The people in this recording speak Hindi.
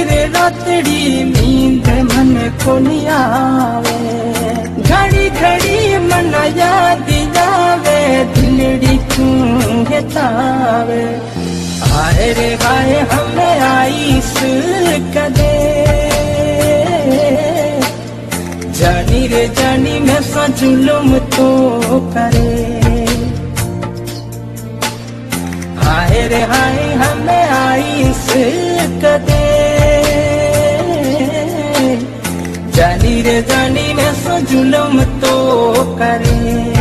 रे रातड़ी नींद मन को नहीं आवे, घड़ी घड़ी मन याद आवे, दिलड़ी क्यों हेतावे। हाय रे हाय हमें आईस कदे, जानी रे जानी मैं सा जुल्म तो करे। हाय रे हाय हमें आईस कदे, जानी रे जानी मैं सा जुल्म तो करे।